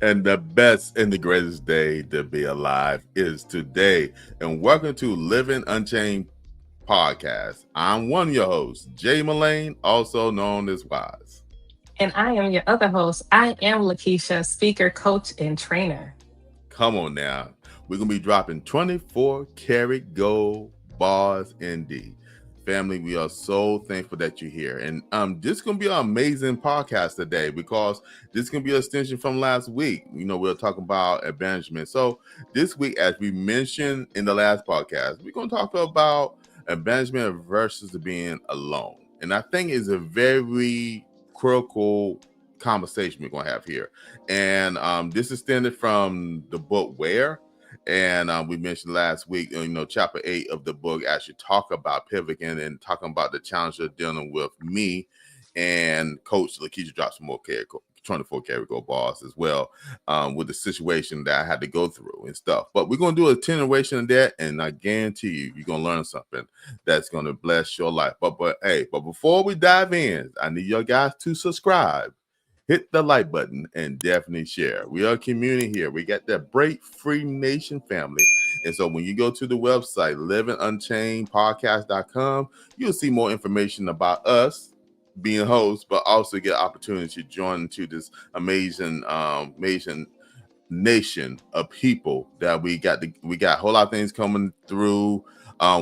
And the best and the greatest day to be alive is today. And welcome to Living Unchained podcast. I'm one of your hosts, Jay Melane, also known as Wise. And I am your other host. I am Lakeisha, speaker, coach, and trainer. Come on now. We're going to be dropping 24 karat gold bars indeed. Family, we are so thankful that you're here. And this is going to be an amazing podcast today because this is going to be an extension from last week. You know, we're talking about abandonment. So this week, as we mentioned in the last podcast, we're going to talk about abandonment versus being alone. And I think it's a very critical conversation we're going to have here. And this is extended from the book Where. And we mentioned last week, chapter 8 of the book actually talk about pivoting and talking about the challenge of dealing with me and Coach Lekeisha dropped some more 24 karat gold bars as well with the situation that I had to go through and stuff. But we're going to do a continuation of that, and I guarantee you're going to learn something that's going to bless your life. But before we dive in, I need your guys to subscribe, hit the like button, and definitely share. We are a community here. We got that Break Free Nation family. And so when you go to the website, livingunchainedpodcast.com, you'll see more information about us being hosts, but also get opportunity to join into this amazing nation of people that we got a whole lot of things coming through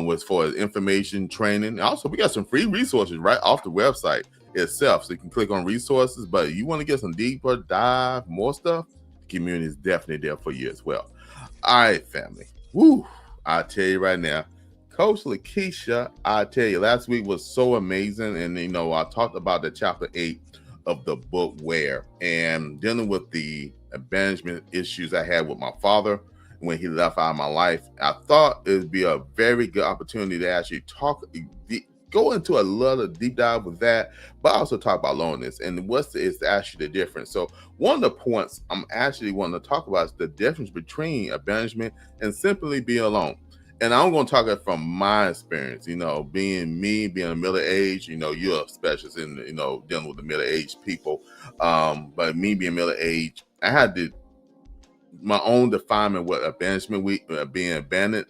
with for information, training. Also, we got some free resources right off the website itself. So you can click on resources, but you want to get some deeper dive, more stuff, the community is definitely there for you as well. All right, family. Woo! I tell you right now, Coach Lekeisha, I tell you, last week was so amazing. And, I talked about the chapter 8 of the book Where and dealing with the abandonment issues I had with my father when he left out of my life. I thought it would be a very good opportunity to actually go into a little deep dive with that, but also talk about loneliness and is actually the difference. So one of the points I'm actually wanting to talk about is the difference between abandonment and simply being alone. And I'm going to talk it from my experience, being a middle age, you're a specialist in, dealing with the middle aged people. But me being middle age, I had my own definement what abandonment,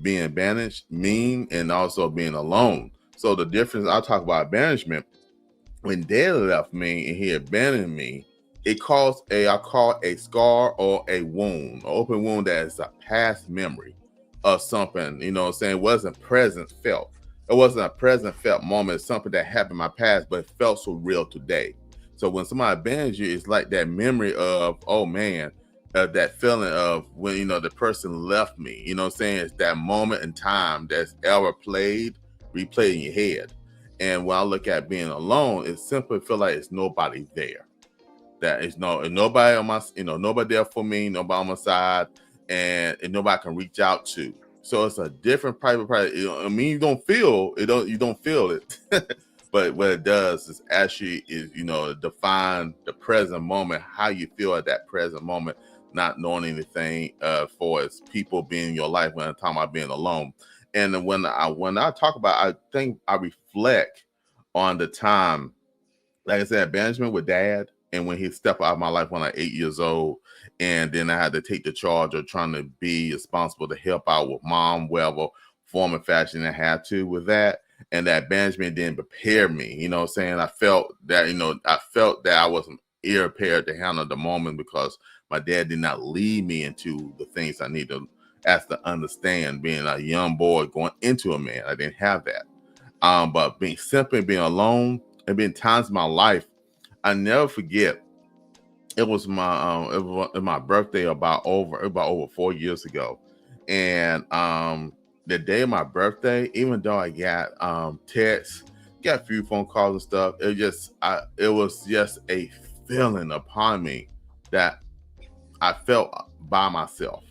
being banished mean, and also being alone. So the difference, I'll talk about abandonment. When dad left me and he abandoned me, it caused I call a scar or a wound, an open wound that is a past memory of something, what I'm saying, it wasn't present felt. It wasn't a present felt moment. It's something that happened in my past, but it felt so real today. So when somebody abandons you, it's like that memory of, oh man, that feeling of when the person left me. You know what I'm saying? It's that moment in time that's ever replayed in your head. And when I look at being alone, it simply feel like it's nobody there. That is nobody on my, nobody there for me, nobody on my side, and nobody can reach out to. So it's a different type of private. I mean, you don't feel it. You don't feel it. But what it does is actually define the present moment, how you feel at that present moment, not knowing anything for as people being in your life when I'm talking about being alone. And when I talk about, I think I reflect on the time, like I said, abandonment with dad, and when he stepped out of my life when I was 8 years old, and then I had to take the charge of trying to be responsible to help out with mom, whatever form and fashion I had to with that. And that abandonment didn't prepare me. You know what I'm saying? I felt that I wasn't ill prepared to handle the moment because my dad did not lead me into the things I need to as to understand being a young boy going into a man. I didn't have that. But being alone, and been times in my life I never forget. It was my birthday about over 4 years ago, and the day of my birthday, even though I got texts, got a few phone calls and stuff, it was just a feeling upon me that I felt by myself.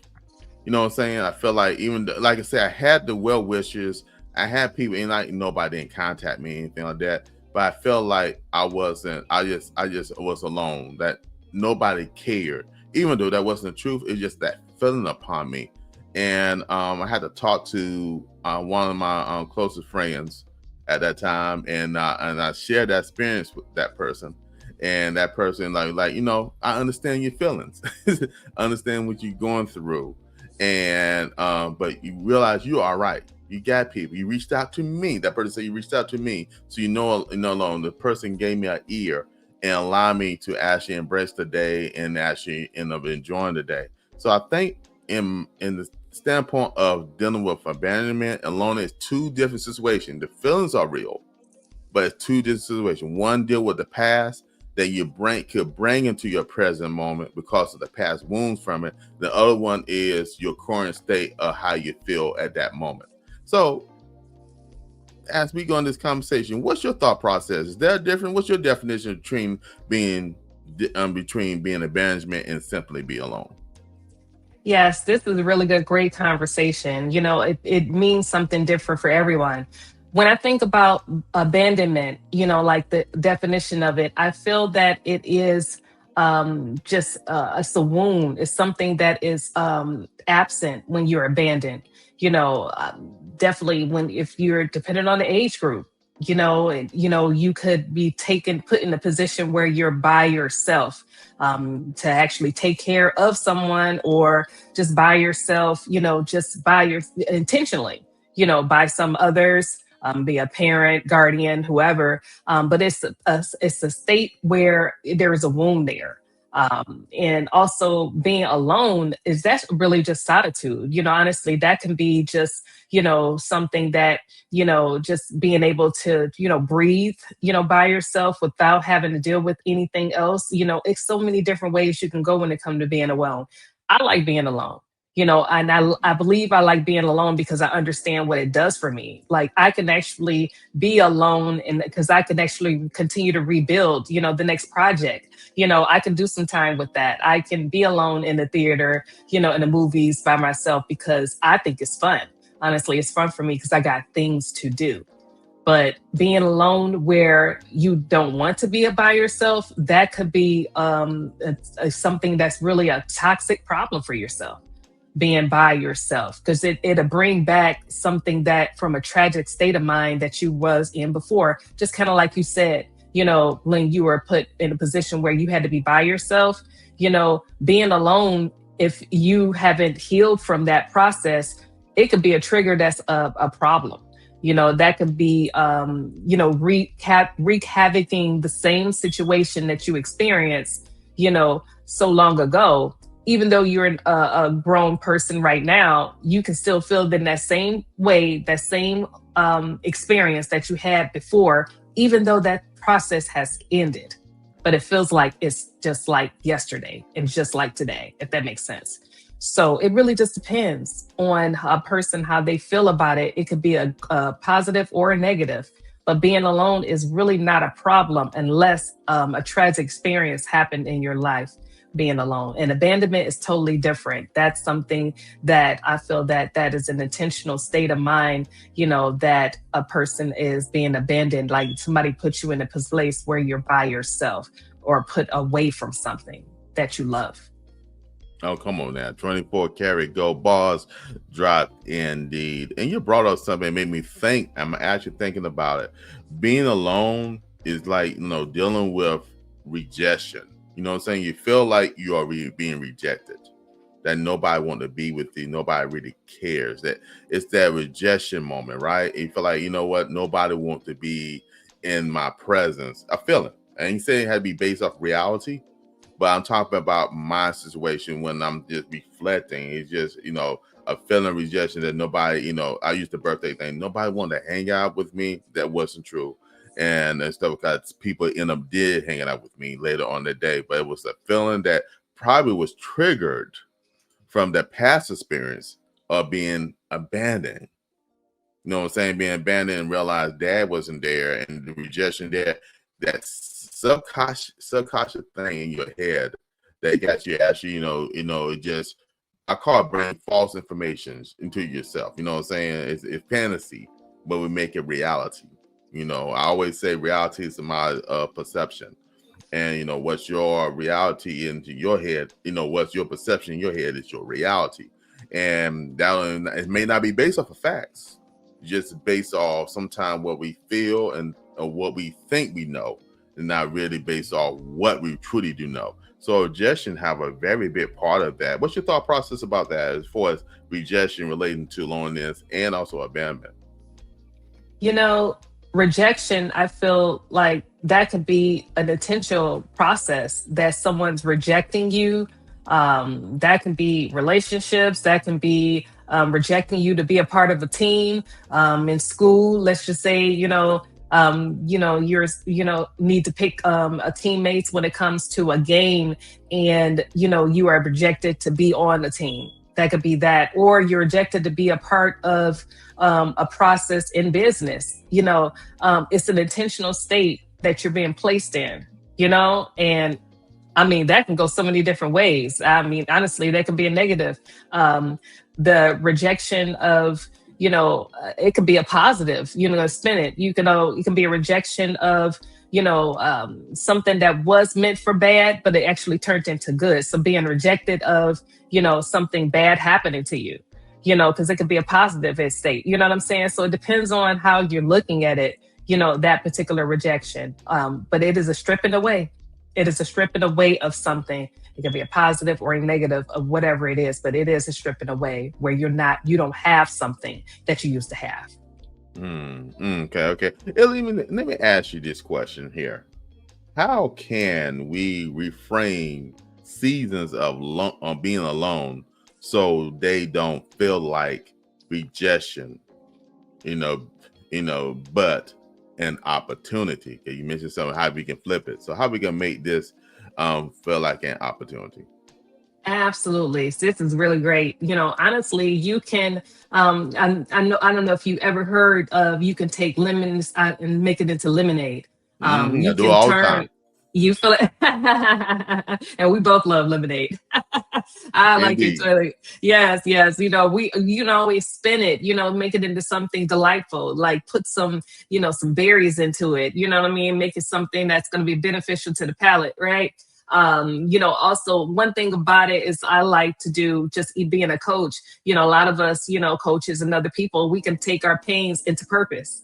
You know what I'm saying? I felt like like I said, I had the well wishers, I had people, and like nobody didn't contact me, anything like that. But I felt like I wasn't. I just was alone. That nobody cared, even though that wasn't the truth. It's just that feeling upon me, and I had to talk to one of my closest friends at that time, and I shared that experience with that person, and that person like I understand your feelings, I understand what you're going through, and but you realize you are right. You got people. You reached out to me. That person said you reached out to me, so alone. The person gave me an ear and allow me to actually embrace the day and actually end up enjoying the day. So I think in the standpoint of dealing with abandonment and loneliness, two different situations. The feelings are real, but it's two different situations. One deal with the past that you could bring into your present moment because of the past wounds from it. The other one is your current state of how you feel at that moment. So as we go in this conversation, what's your thought process? Is there different? What's your definition between being abandonment and simply be alone? Yes, this is a really good, great conversation. It means something different for everyone. When I think about abandonment, like the definition of it, I feel that it is just it's a wound. It's something that is absent when you're abandoned. Definitely when if you're dependent on the age group, you could be put in a position where you're by yourself to actually take care of someone, or just by yourself, just by your intentionally, by some others, be a parent, guardian, whoever. But it's a state where there is a wound there. And also being alone is that's really just solitude. Honestly, that can be just, something that, just being able to, breathe, by yourself without having to deal with anything else. It's so many different ways you can go when it comes to being alone. I like being alone. And I believe I like being alone because I understand what it does for me. Like I can actually be alone, and because I can actually continue to rebuild, the next project. I can do some time with that. I can be alone in the theater, in the movies by myself because I think it's fun. Honestly, it's fun for me because I got things to do. But being alone where you don't want to be by yourself, that could be something that's really a toxic problem for yourself, being by yourself, because it'll bring back something that from a tragic state of mind that you was in before. Just kind of like you said, when you were put in a position where you had to be by yourself, being alone, if you haven't healed from that process, it could be a trigger that's a problem. That could be, wreak havocing the same situation that you experienced, so long ago. Even though you're a grown person right now, you can still feel in that same way, that same experience that you had before, even though that process has ended. But it feels like it's just like yesterday and just like today, if that makes sense. So it really just depends on a person, how they feel about it. It could be a positive or a negative. But being alone is really not a problem unless a tragic experience happened in your life being alone. And abandonment is totally different. That's something that I feel that is an intentional state of mind, that a person is being abandoned, like somebody puts you in a place where you're by yourself or put away from something that you love. Oh, come on now. 24 karat gold bars dropped indeed. And you brought up something that made me think. I'm actually thinking about it. Being alone is like, dealing with rejection. You know what I'm saying? You feel like you are being rejected, that nobody want to be with you. Nobody really cares. That it's that rejection moment, right? And you feel like, you know what? Nobody wants to be in my presence. I feel it. And you say it had to be based off reality, but I'm talking about my situation when I'm just reflecting. It's just, a feeling of rejection that nobody, I used the birthday thing. Nobody wanted to hang out with me. That wasn't true. And stuff because people end up did hanging out with me later on the day. But it was a feeling that probably was triggered from the past experience of being abandoned. You know what I'm saying? Being abandoned and realize dad wasn't there and the rejection there, that subconscious thing in your head that got you actually, it just, I call it bringing false informations into yourself. You know what I'm saying? It's fantasy, but we make it reality. I always say reality is my perception. And what's your reality into your head, what's your perception in your head is your reality. And that it may not be based off of facts, just based off sometimes what we feel and what we think we know. and not really based on what we truly do know. So rejection have a very big part of that. What's your thought process about that as far as rejection relating to loneliness and also abandonment? You know, rejection, I feel like that could be an intentional process that someone's rejecting you. That can be relationships, that can be rejecting you to be a part of a team in school. Let's just say, you're, need to pick a teammates when it comes to a game, and, you are rejected to be on the team. That could be that, or you're rejected to be a part of a process in business. It's an intentional state that you're being placed in, and I mean, that can go so many different ways. I mean, honestly, that can be a negative. The rejection of, it could be a positive, spin it. It can be a rejection of, something that was meant for bad, but it actually turned into good. So being rejected of, something bad happening to you, because it could be a positive state. You know what I'm saying? So it depends on how you're looking at it, that particular rejection. But it is a stripping away. It is a stripping away of something. It can be a positive or a negative of whatever it is, but it is a stripping away where you don't have something that you used to have. Okay. Let me ask you this question here. How can we reframe seasons of being alone so they don't feel like rejection, but an opportunity? Okay, you mentioned something, how we can flip it. So how we can make this feel like an opportunity? Absolutely. This is really great. Honestly, you can, I don't know if you ever heard of, you can take lemons and make it into lemonade. I You do it can all the time. turn, you feel it. And we both love lemonade. I like it Indeed. too. Yes, yes. You can always spin it, make it into something delightful, like put some, some berries into it. You know what I mean? Make it something that's going to be beneficial to the palate, right? Also one thing about it is I like to do, just being a coach, a lot of us, coaches and other people, we can take our pains into purpose.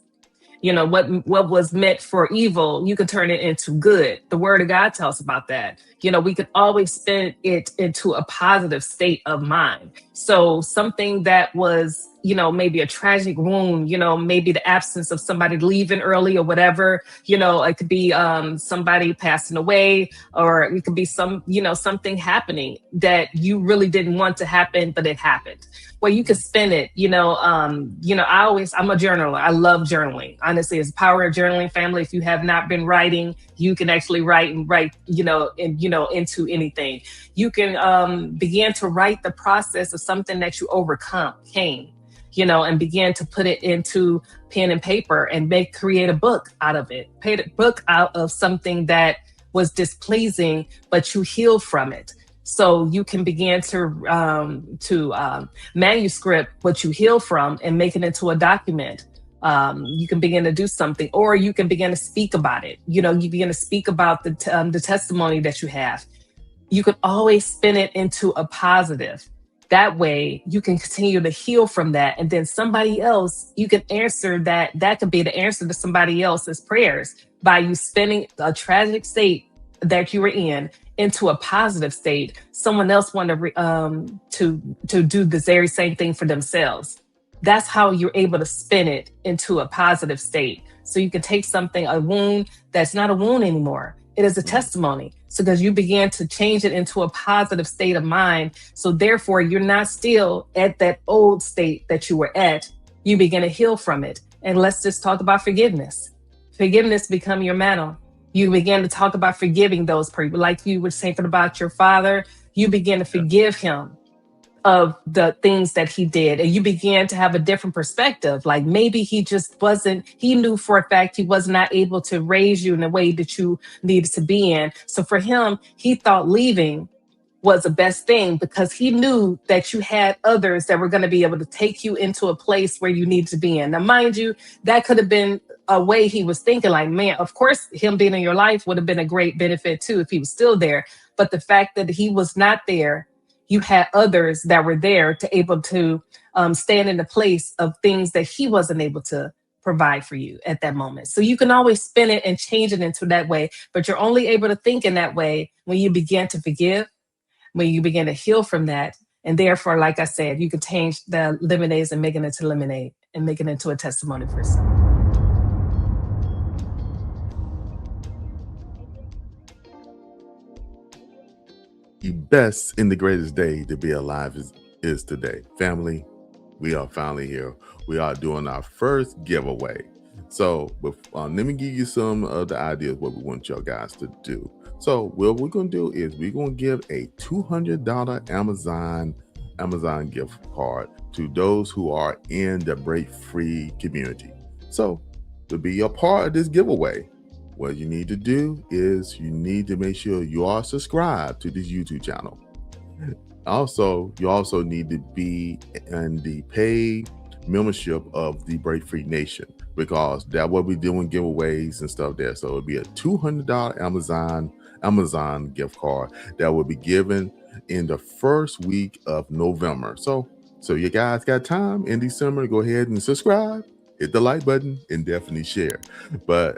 What was meant for evil, you can turn it into good. The word of God tells about that. We could always spin it into a positive state of mind. So something that was, maybe a tragic wound, maybe the absence of somebody leaving early or whatever, it could be somebody passing away, or it could be something happening that you really didn't want to happen, but it happened. Well, you can spin it, I'm a journaler. I love journaling. Honestly, it's the power of journaling, family. If you have not been writing, you can actually write, into anything. You can begin to write the process of something that you came, and begin to put it into pen and paper and create a book out of it. Create a book out of something that was displeasing, but you heal from it. So you can begin to manuscript what you heal from and make it into a document. You can begin to do something, or you can begin to speak about it. You begin to speak about the testimony that you have. You can always spin it into a positive. That way you can continue to heal from that. And then somebody else, you can answer that. That could be the answer to somebody else's prayers by you spinning a tragic state that you were in into a positive state. Someone else want to do the very same thing for themselves. That's how you're able to spin it into a positive state. So you can take a wound that's not a wound anymore. It is a testimony. So because you began to change it into a positive state of mind. So therefore you're not still at that old state that you were at. You begin to heal from it. And let's just talk about forgiveness. Forgiveness become your mantle. You begin to talk about forgiving those people. Like you were saying about your father, you begin to forgive him of the things that he did. And you began to have a different perspective. Like maybe he knew for a fact he was not able to raise you in the way that you needed to be in. So for him, he thought leaving was the best thing because he knew that you had others that were going to be able to take you into a place where you need to be in. Now, mind you, that could have been a way he was thinking, like, man, of course, him being in your life would have been a great benefit too if he was still there. But the fact that he was not there, you had others that were there to able to stand in the place of things that he wasn't able to provide for you at that moment. So you can always spin it and change it into that way, but you're only able to think in that way when you begin to forgive, when you begin to heal from that. And therefore, like I said, you can change the lemonades and make it into lemonade and make it into a testimony for yourself. The best and the greatest day to be alive is today. Family, we are finally here. We are doing our first giveaway. So let me give you some of the ideas what we want y'all guys to do. So what we're going to do is we're going to give a $200 Amazon gift card to those who are in the Break Free community. So to be a part of this giveaway, what you need to do is you need to make sure you are subscribed to this YouTube channel. Also, you also need to be in the paid membership of the Break Free Nation, because that will be doing giveaways and stuff there. So it'll be a $200 Amazon gift card that will be given in the first week of November. So you guys got time in December to go ahead and subscribe, hit the like button, and definitely share. But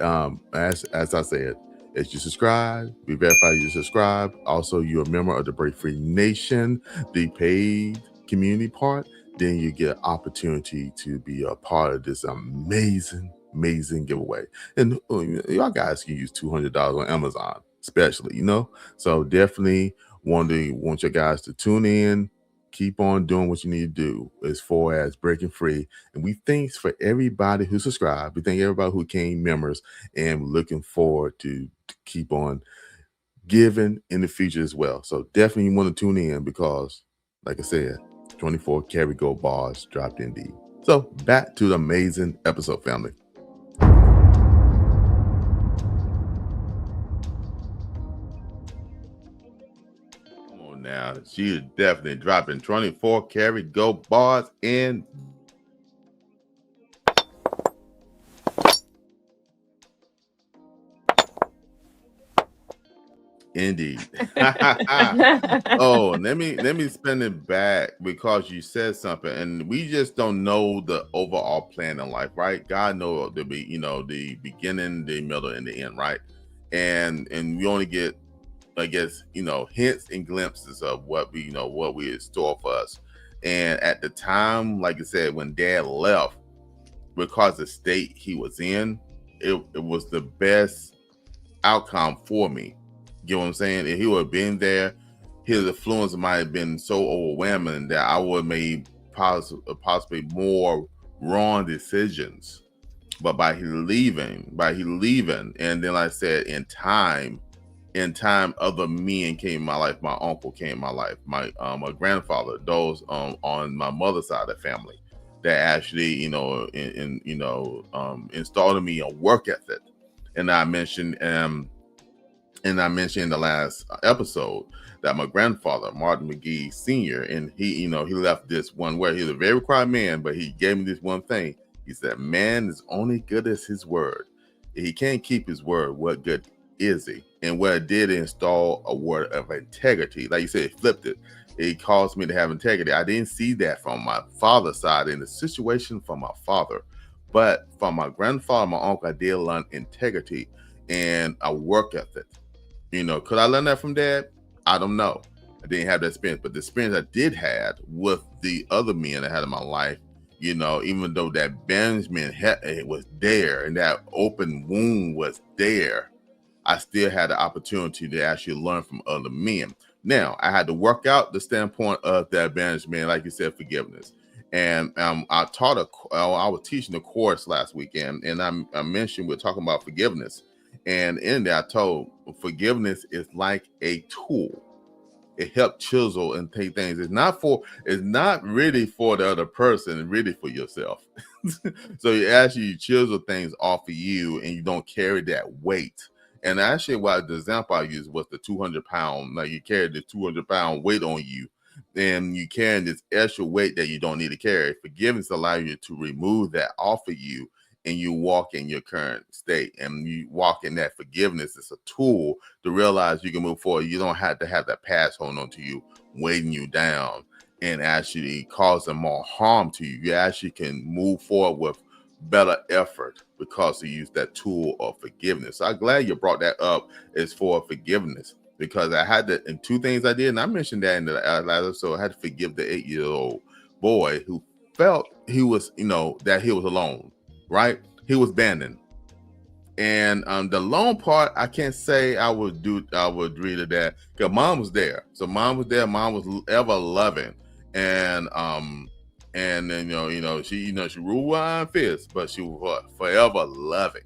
as I said, as you subscribe, we verify you subscribe. Also, you're a member of the Break Free Nation, the paid community part. Then you get an opportunity to be a part of this amazing giveaway. And y'all guys can use $200 on Amazon, especially, So definitely want your guys to tune in. Keep on doing what you need to do as far as breaking free. And we thanks for everybody who subscribed. We thank everybody who became members, and we're looking forward to keep on giving in the future as well. So definitely want to tune in, because like I said, 24 karat gold bars dropped indeed. So back to the amazing episode, family. Now, she is definitely dropping 24 karat gold bars in. Indeed. Oh, let me spin it back, because you said something, and we just don't know the overall plan in life, right? God knows the beginning, the middle, and the end, right? And we only get, I guess, hints and glimpses of what we in store for us. And at the time, like I said, when Dad left, because the state he was in, it was the best outcome for me. You know what I'm saying? If he would have been there, his influence might have been so overwhelming that I would have made possibly more wrong decisions. But by he leaving, and then like I said, in time, other men came in my life. My uncle came in my life. My grandfather, those on my mother's side of the family, that actually installed in me a work ethic. And I mentioned in the last episode that my grandfather, Martin McGee Sr., and he left this one where he was a very quiet man, but he gave me this one thing. He said, "Man is only good as his word. If he can't keep his word, what good is he?" And what it did install a word of integrity. Like you said, it flipped it. It caused me to have integrity. I didn't see that from my father's side in the situation from my father, but from my grandfather, my uncle, I did learn integrity and a work ethic. Could I learn that from Dad? I don't know. I didn't have that experience, but the experience I did have with the other men I had in my life, even though that banishment was there and that open wound was there, I still had the opportunity to actually learn from other men. Now, I had to work out the standpoint of that banishment, like you said, forgiveness. And I was teaching a course last weekend, and I mentioned we're talking about forgiveness. And in there, I told forgiveness is like a tool. It helps chisel and take things. It's not really for the other person, it's really for yourself. So you actually chisel things off of you, and you don't carry that weight. And actually, what the example I used was the 200-pound. Like, you carry the 200-pound weight on you, and you carrying this extra weight that you don't need to carry. Forgiveness allows you to remove that off of you, and you walk in your current state, and you walk in that forgiveness. It's a tool to realize you can move forward. You don't have to have that past holding on to you, weighing you down, and actually causing more harm to you. You actually can move forward with better effort because he used that tool of forgiveness. So I'm glad you brought that up as for forgiveness, because I had to, and two things I did, and I mentioned that in the last episode, I had to forgive the 8-year-old boy who felt he was, that he was alone, right? He was abandoned. And the lone part, I can't say I would agree to that, because mom was there. So mom was there. Mom was ever loving, and and then she ruled with iron fist, but she was forever loving.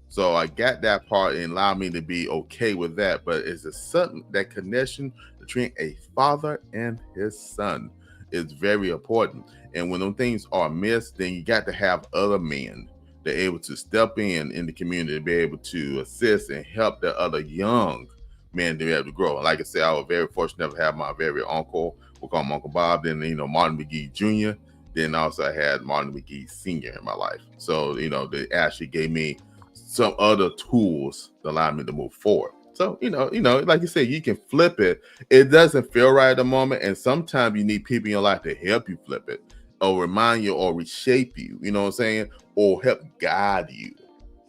So I got that part and allowed me to be okay with that. But it's a sudden that connection between a father and his son is very important. And when those things are missed, then you got to have other men. They're able to step in the community, to be able to assist and help the other young men to be able to grow. And like I said, I was very fortunate to have my very uncle. We'll call him Uncle Bob. Then Martin McGee Jr. Then also I had Martin McGee Sr. in my life. So they actually gave me some other tools that allowed me to move forward. So like you said, you can flip it. It doesn't feel right at the moment, and sometimes you need people in your life to help you flip it, or remind you, or reshape you. You know what I'm saying? Or help guide you. You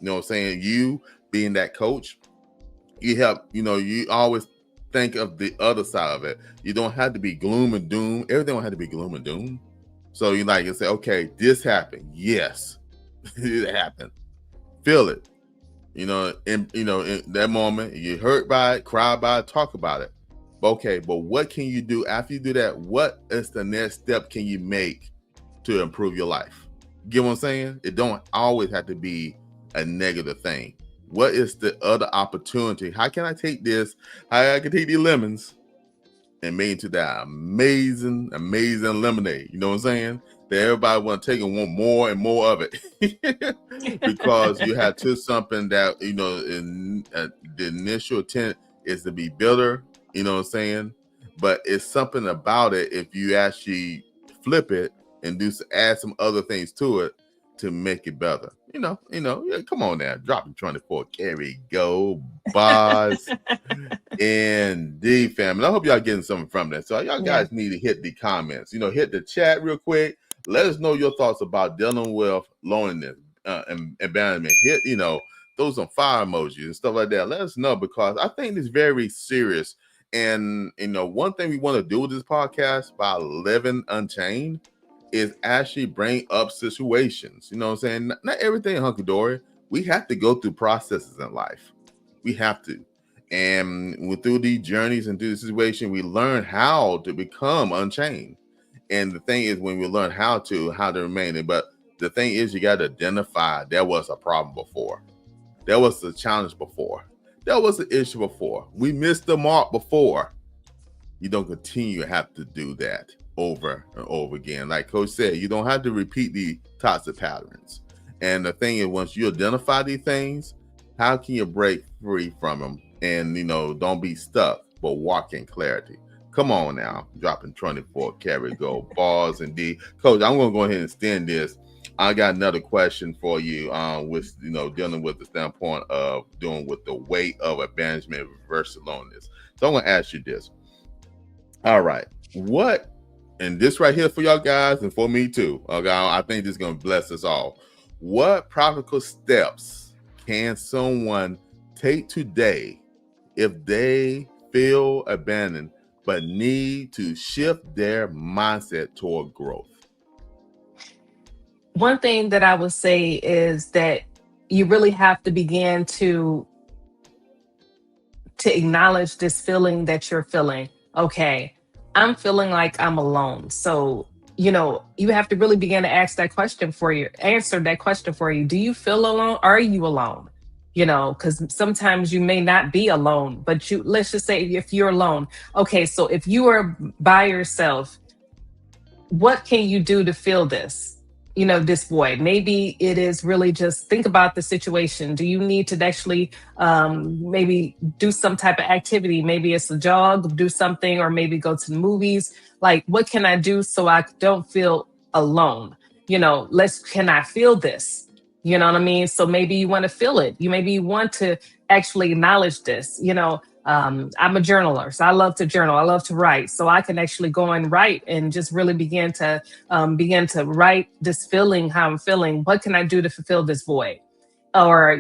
know what I'm saying? You being that coach, you help. You always think of the other side of it. You don't have to be gloom and doom. Everything don't have to be gloom and doom. So you say, okay, this happened. Yes, it happened. Feel it. In that moment, you hurt by it, cry by it, talk about it. Okay, but what can you do after you do that? What is the next step can you make to improve your life? Get what I'm saying? It don't always have to be a negative thing. What is the other opportunity? How can I take this? How I can take these lemons and make into that amazing, amazing lemonade? You know what I'm saying? That everybody want to take and want more and more of it. Because you have to something that, the initial intent is to be bitter, you know what I'm saying? But it's something about it if you actually flip it and add some other things to it to make it better. Come on now, dropping 24. Carry go, bars. Indeed, family. I hope y'all getting something from that. So y'all Yeah. guys need to hit the comments. Hit the chat real quick. Let us know your thoughts about dealing with loneliness and abandonment. Hit, those some fire emojis and stuff like that. Let us know, because I think it's very serious. And one thing we want to do with this podcast by Living Unchained is actually bring up situations. You know what I'm saying? Not everything hunky dory. We have to go through processes in life. We have to. And through these journeys and through the situation, we learn how to become unchained. And the thing is, when we learn how to remain it, but the thing is, you got to identify there was a problem before. There was a challenge before. There was an issue before. We missed the mark before. You don't continue to have to do that over and over again. Like Coach said, you don't have to repeat the toxic patterns. And the thing is, once you identify these things, how can you break free from them? And don't be stuck, but walk in clarity. Come on now, dropping 24 carry go bars indeed. Coach, I'm gonna go ahead and extend this. I got another question for you, with dealing with the standpoint of dealing with the weight of abandonment versus loneliness. So I'm gonna ask you this. All right, what, and this right here for y'all guys and for me too. Okay, I think this is gonna bless us all. What practical steps can someone take today if they feel abandoned but need to shift their mindset toward growth? One thing that I would say is that you really have to begin to acknowledge this feeling that you're feeling. Okay, I'm feeling like I'm alone. So, you have to really begin to ask that question for you, answer that question for you. Do you feel alone? Are you alone? Because sometimes you may not be alone, but let's just say if you're alone. Okay, so if you are by yourself, what can you do to feel this? This void. Maybe it is really just think about the situation. Do you need to actually maybe do some type of activity? Maybe it's a jog, do something, or maybe go to the movies. Like, what can I do so I don't feel alone? Can I feel this? You know what I mean? So maybe you want to feel it. Maybe you want to actually acknowledge this. I'm a journaler, so I love to journal. I love to write, so I can actually go and write and just really begin to write this feeling, how I'm feeling. What can I do to fulfill this void? Or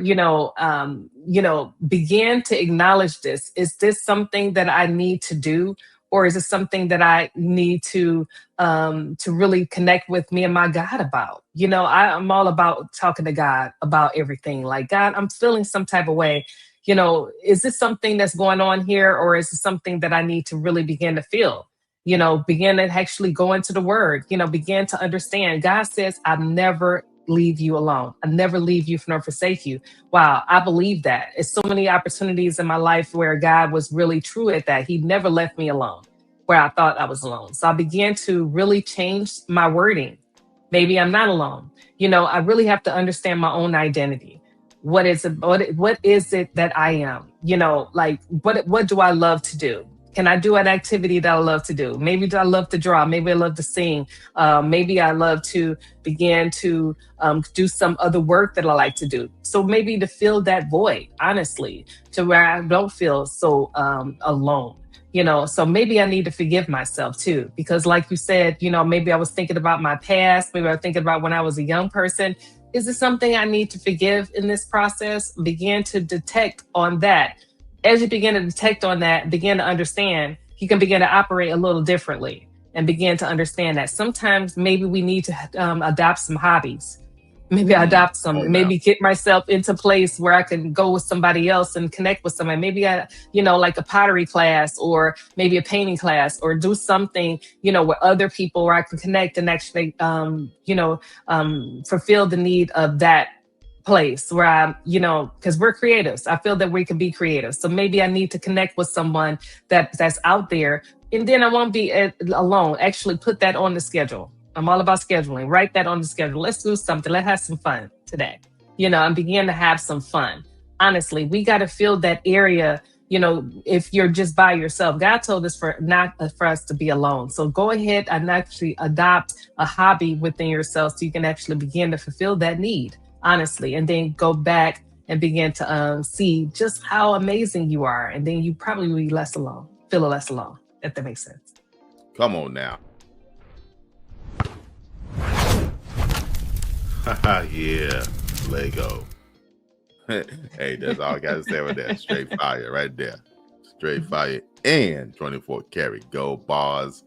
begin to acknowledge this. Is this something that I need to do, or is it something that I need to really connect with me and my God about? I'm all about talking to God about everything. Like, God, I'm feeling some type of way. Is this something that's going on here, or is it something that I need to really begin to feel? Begin to actually go into the word, begin to understand. God says, I never leave you alone. I never leave you nor forsake you. Wow, I believe that. It's so many opportunities in my life where God was really true at that. He never left me alone where I thought I was alone. So I began to really change my wording. Maybe I'm not alone. I really have to understand my own identity. What is it that I am? Like, what do I love to do? Can I do an activity that I love to do? Maybe do I love to draw? Maybe I love to sing. Maybe I love to begin to do some other work that I like to do. So maybe to fill that void, honestly, to where I don't feel so alone. So maybe I need to forgive myself too, because like you said, maybe I was thinking about my past. Maybe I was thinking about when I was a young person. Is it something I need to forgive in this process? Begin to detect on that. As you begin to detect on that, begin to understand, you can begin to operate a little differently and begin to understand that sometimes maybe we need to adopt some hobbies. Maybe I adopt Come on some, now. maybe get myself into a place where I can go with somebody else and connect with somebody. Maybe like a pottery class, or maybe a painting class, or do something, with other people where I can connect and actually, fulfill the need of that place where because we're creatives. I feel that we can be creative. So maybe I need to connect with someone that's out there, and then I won't be alone. Actually, put that on the schedule. I'm all about scheduling. Write that on the schedule. Let's do something. Let's have some fun today. And begin to have some fun. Honestly, we got to fill that area. If you're just by yourself, God told us for not for us to be alone. So go ahead and actually adopt a hobby within yourself, so you can actually begin to fulfill that need. Honestly, and then go back and begin to see just how amazing you are, and then you probably will be less alone, feel less alone. If that makes sense. Come on now. Yeah, Lego. Hey, that's all I got to say with that. Straight fire right there. Straight fire and 24 karat gold bars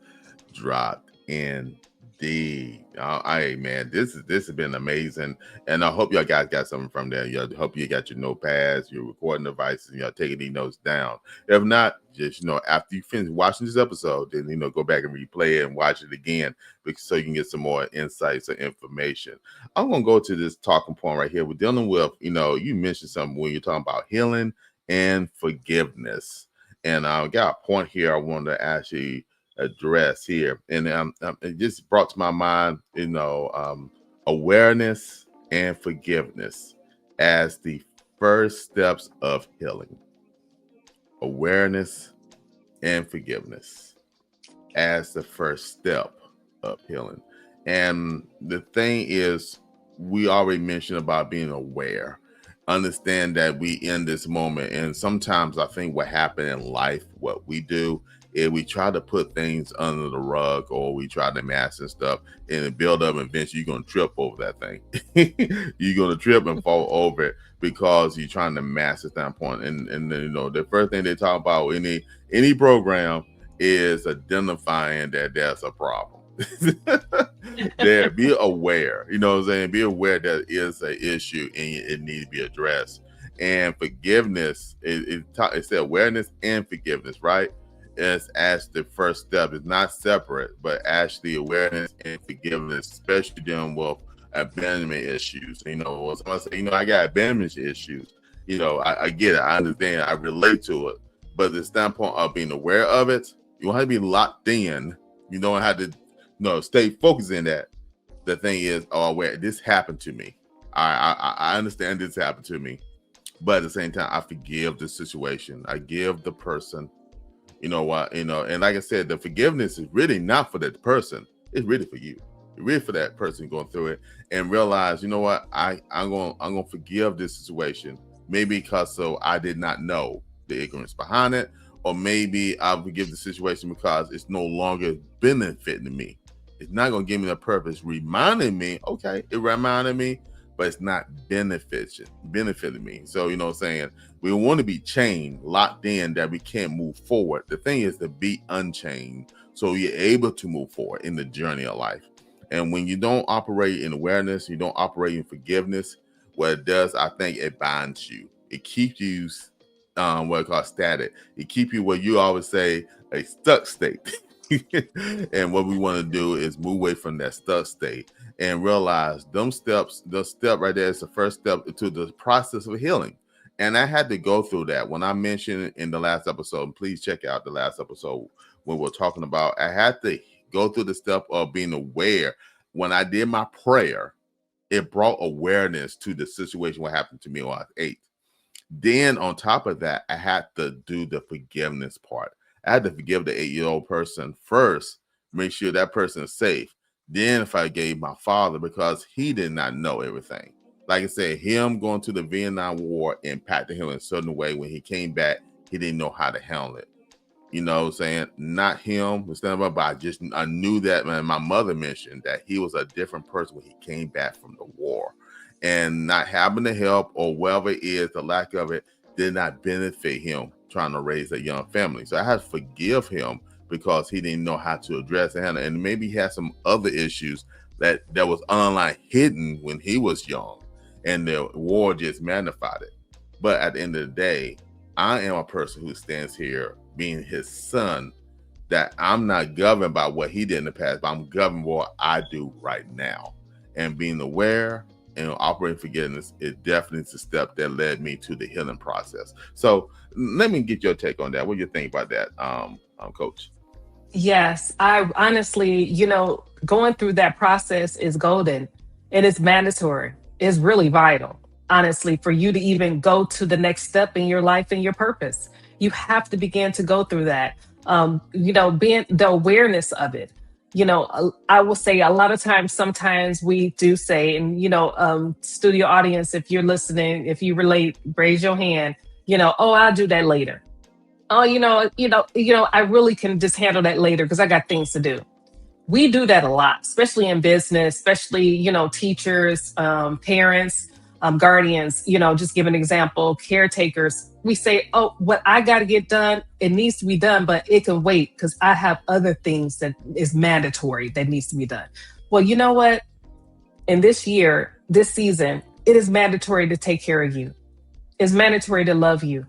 dropped in D. Hey man, this has been amazing, and I hope y'all guys got something from there. Y'all hope you got your notepads, your recording devices, and y'all taking these notes down. If not, just after you finish watching this episode, then go back and replay it and watch it again, because so you can get some more insights or information. I'm gonna go to this talking point right here. We're dealing with, you mentioned something when you're talking about healing and forgiveness, and I got a point here I wanted to actually address here, and it just brought to my mind, awareness and forgiveness as the first steps of healing. Awareness and forgiveness as the first step of healing. And the thing is, we already mentioned about being aware. Understand that we in this moment, and sometimes I think what happened in life, what we do is we try to put things under the rug, or we try to mask and stuff, and it build up, and eventually you're gonna trip over that thing. You're gonna trip and fall over it because you're trying to mask the standpoint. And the first thing they talk about any program is identifying that there's a problem. There, be aware, what I'm saying, be aware that is an issue and it needs to be addressed. And forgiveness, it said awareness and forgiveness, right? It's as the first step. It's not separate, but actually awareness and forgiveness, especially dealing with abandonment issues. When somebody say, I got abandonment issues, I get it, I understand, I relate to it. But the standpoint of being aware of it, you don't have to be locked in. You don't have to stay focused in that. The thing is, wait, this happened to me. I understand this happened to me, but at the same time, I forgive the situation. I give the person, and like I said, the forgiveness is really not for that person. It's really for you. It's really for that person going through it, and realize, I'm gonna forgive this situation. Maybe because I did not know. the ignorance behind it, or maybe I forgive the situation because it's no longer benefiting me. It's not going to give me the purpose, reminding me, okay, it reminded me, but it's not benefiting me. So, you know what I'm saying? We want to be chained, locked in, that we can't move forward. The thing is to be unchained so you're able to move forward in the journey of life. And when you don't operate in awareness, you don't operate in forgiveness, what it does, I think it binds you. It keeps you what I call static. It keeps you what you always say, a stuck state. And what we want to do is move away from that stuck state and realize the step right there is the first step to the process of healing. And I had to go through that when I mentioned in the last episode. And please check out the last episode when we're talking about, I had to go through the step of being aware. When I did my prayer, it brought awareness to the situation, what happened to me when I was 8. Then on top of that, I had to do the forgiveness part. I had to forgive the 8-year-old person first, make sure that person is safe. Then if I gave my father, because he did not know everything. Like I said, him going to the Vietnam War impacted him in a certain way. When he came back, he didn't know how to handle it. You know what I'm saying? Not him, but I knew that, man. My mother mentioned that he was a different person when he came back from the war. And not having the help or whatever it is, the lack of it, did not benefit him trying to raise a young family. So I had to forgive him because he didn't know how to address it. And maybe he had some other issues that was unlike hidden when he was young. And the war just magnified it. But at the end of the day, I am a person who stands here being his son, that I'm not governed by what he did in the past, but I'm governed by what I do right now. And being aware and operating forgiveness is definitely the step that led me to the healing process. So let me get your take on that. What do you think about that, Coach? Yes, I honestly, going through that process is golden. It is mandatory. It's really vital, honestly, for you to even go to the next step in your life and your purpose. You have to begin to go through that. Being the awareness of it. I will say a lot of times, sometimes we do say, and studio audience, if you're listening, if you relate, raise your hand. Oh, I'll do that later. Oh, I really can just handle that later because I got things to do. We do that a lot, especially in business, especially, teachers, parents, guardians, just give an example, caretakers. We say, oh, what I got to get done, it needs to be done, but it can wait because I have other things that is mandatory that needs to be done. Well, you know what? In this year, this season, it is mandatory to take care of you. It's mandatory to love you.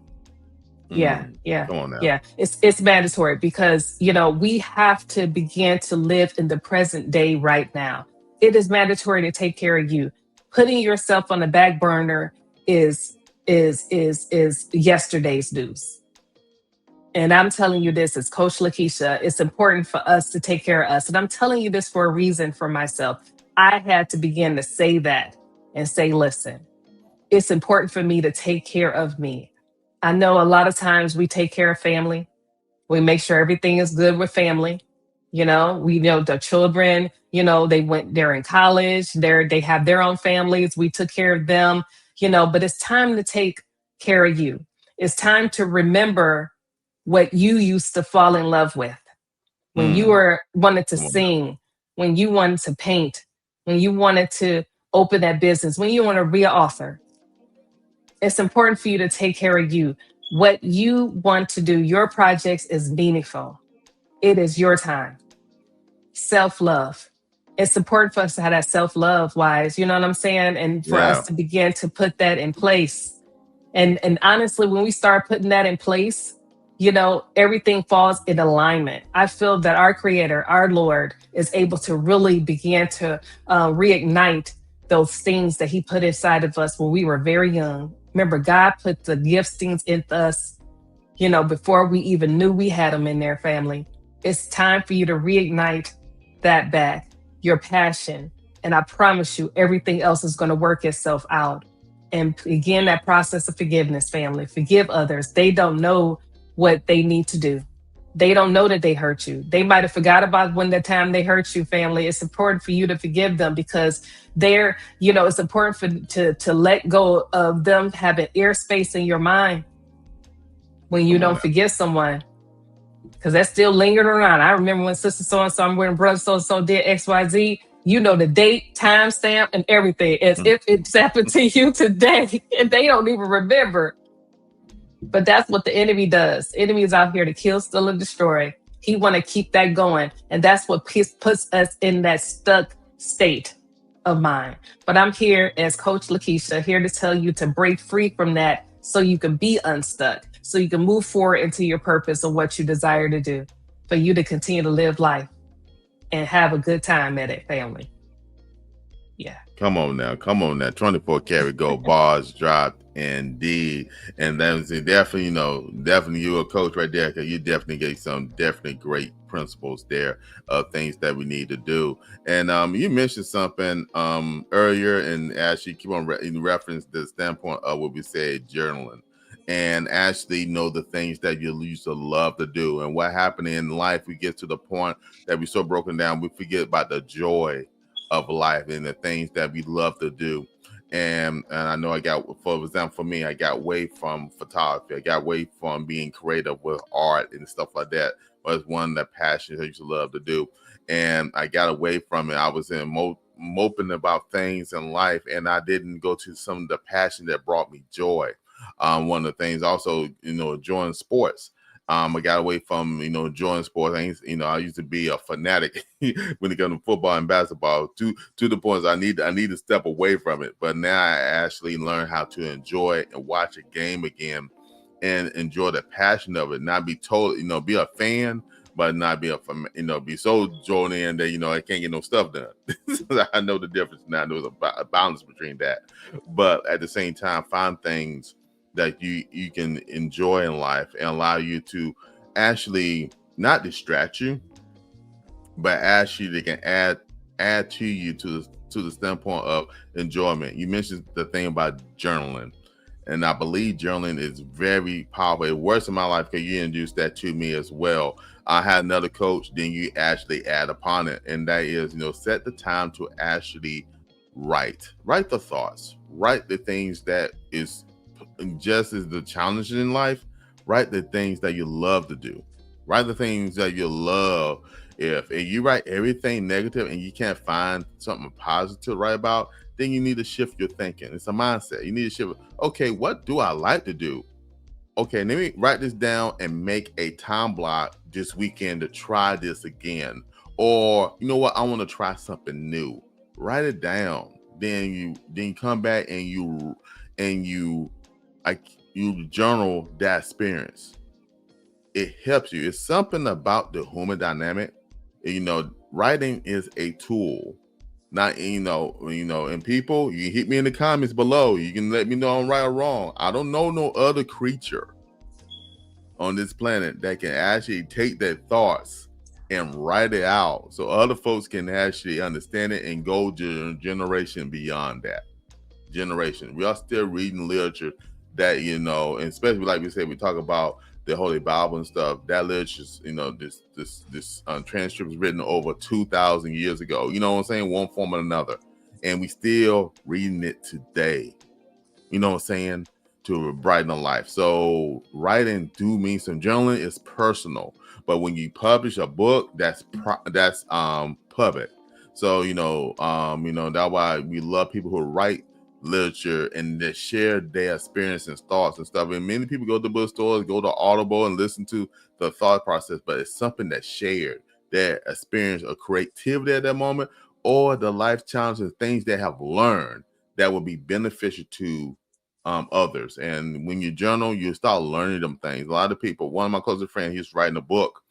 Yeah, yeah, Come on now. yeah. It's mandatory because we have to begin to live in the present day right now. It is mandatory to take care of you. Putting yourself on the back burner is yesterday's news. And I'm telling you this as Coach Lekeisha, it's important for us to take care of us. And I'm telling you this for a reason for myself. I had to begin to say that and say, listen, it's important for me to take care of me. I know a lot of times we take care of family. We make sure everything is good with family. We know the children, they're in college, they have their own families. We took care of them, but it's time to take care of you. It's time to remember what you used to fall in love with when you wanted to sing, when you wanted to paint, when you wanted to open that business, when you want to be an author. It's important for you to take care of you. What you want to do, your projects is meaningful. It is your time. Self-love. It's important for us to have that self-love, wise, you know what I'm saying? And for us to begin to put that in place. And honestly, when we start putting that in place, everything falls in alignment. I feel that our Creator, our Lord, is able to really begin to reignite those things that He put inside of us when we were very young. Remember, God put the giftings in us, before we even knew we had them in their family. It's time for you to reignite that back, your passion. And I promise you, everything else is going to work itself out. And begin that process of forgiveness, family. Forgive others. They don't know what they need to do. They don't know that they hurt you. They might have forgot about when the time they hurt you, family. It's important for you to forgive them because it's important to let go of them having airspace in your mind. when you Come on don't now. forget someone, because that's still lingering around. I remember when sister so and so, I'm wearing brother so and so did XYZ. You know the date, timestamp, and everything, as Mm. if it's happened to you today, and they don't even remember. But that's what the enemy does. Enemy is out here to kill, steal, and destroy. He want to keep that going, and that's what puts us in that stuck state of mind. But I'm here as Coach Lekeisha, here to tell you to break free from that, so you can be unstuck, so you can move forward into your purpose of what you desire to do, for you to continue to live life and have a good time at it, family. Yeah. Come on now, come on now. 24 karat gold bars dropped indeed. And that's definitely, definitely you a coach right there, because you definitely get some definitely great principles there of things that we need to do. And you mentioned something earlier, and actually keep on in reference to the standpoint of what we said, journaling. And actually know the things that you used to love to do. And what happened in life, we get to the point that we're so broken down, we forget about the joy of life and the things that we love to do. And I know I got, for example, for me, I got away from photography. I got away from being creative with art and stuff like that. But it's one of the passions I used to love to do. And I got away from it. I was in moping about things in life, and I didn't go to some of the passion that brought me joy. One of the things also, enjoying sports. I got away from, enjoying sports. I used to be a fanatic when it comes to football and basketball, to the points I need to step away from it. But now I actually learn how to enjoy and watch a game again and enjoy the passion of it, not be told, be a fan, but not be be so drawn in that, I can't get no stuff done. I know the difference now. There's a balance between that. But at the same time, find things that you can enjoy in life and allow you to actually not distract you, but actually they can add to you to the standpoint of enjoyment. You mentioned the thing about journaling, and I believe journaling is very powerful. It works in my life because you introduced that to me as well. I had another coach, then you actually add upon it, and that is, set the time to actually write the thoughts, write the things that is just as the challenges in life. Write the things that you love to do, write the things that you love. If you write everything negative and you can't find something positive to write about, then you need to shift your thinking. It's a mindset. You need to shift. Okay, what do I like to do? Okay, let me write this down and make a time block this weekend to try this again. Or you know what? I want to try something new. Write it down. Then you come back and you like you journal that experience. It helps you. It's something about the human dynamic. Writing is a tool. Not and people, you can hit me in the comments below. You can let me know I'm right or wrong. I don't know no other creature on this planet that can actually take their thoughts and write it out so other folks can actually understand it and go to generation beyond that generation. We are still reading literature that, and especially like we said, we talk about the Holy Bible and stuff. That literature, this transcript was written over 2,000 years ago. You know what I'm saying? One form or another, and we still reading it today. You know what I'm saying? To brighten a life. So writing do mean some journaling is personal, but when you publish a book, that's public. So that's why we love people who write literature and that share their experience and thoughts and stuff. And many people go to bookstores, go to Audible and listen to the thought process, but it's something that's shared, their experience of creativity at that moment, or the life challenges, things they have learned that will be beneficial to others. And when you journal, you start learning them things. A lot of people, one of my closest friends, he's writing a book,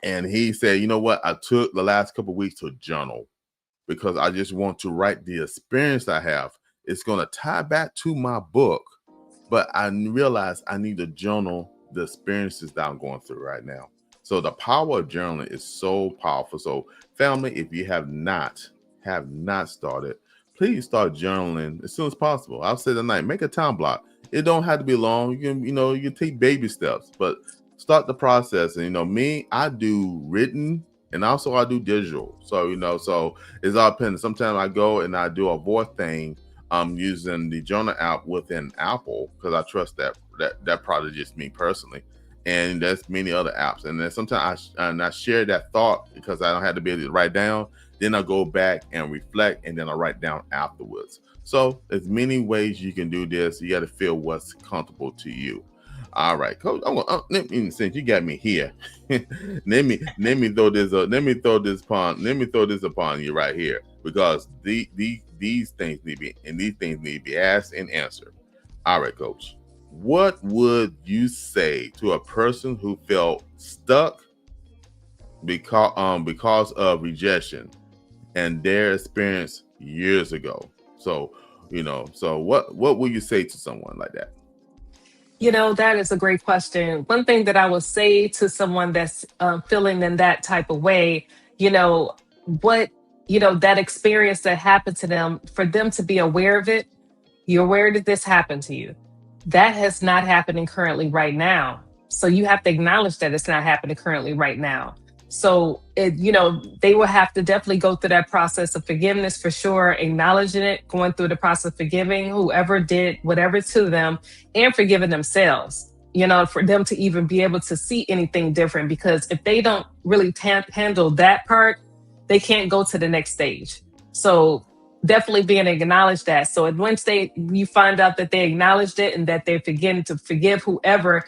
and he said, you know what? I took the last couple of weeks to journal because I just want to write the experience I have. It's going to tie back to my book, but I realize I need to journal the experiences that I'm going through right now. So the power of journaling is so powerful. So family, if you have not started, please start journaling as soon as possible. I'll say tonight, make a time block. It don't have to be long. You can take baby steps, but start the process. And me, I do written and also I do digital. So it's all dependent. Sometimes I go and I do a voice thing using the journal app within Apple because I trust that that probably just me personally, and there's many other apps. And then sometimes I share that thought because I don't have to be able to write down. Then I go back and reflect, and then I write down afterwards. So there's many ways you can do this. You got to feel what's comfortable to you. All right, Coach. Since you got me here, let me throw this. Let me throw this upon you right here, because these things need to be, and these things need to be asked and answered. All right, Coach. What would you say to a person who felt stuck because of rejection and their experience years ago? So so what will you say to someone like that? That is a great question. One thing that I would say to someone that's feeling in that type of way, you know, what, that experience that happened to them, for them to be aware of it. You're aware that this happened to you. That has not happening currently right now. So you have to acknowledge that it's not happening currently right now. So they will have to definitely go through that process of forgiveness for sure, acknowledging it, going through the process of forgiving whoever did whatever to them, and forgiving themselves. For them to even be able to see anything different, because if they don't really handle that part, they can't go to the next stage. So definitely being acknowledged that. So once you find out that they acknowledged it and that they're beginning to forgive whoever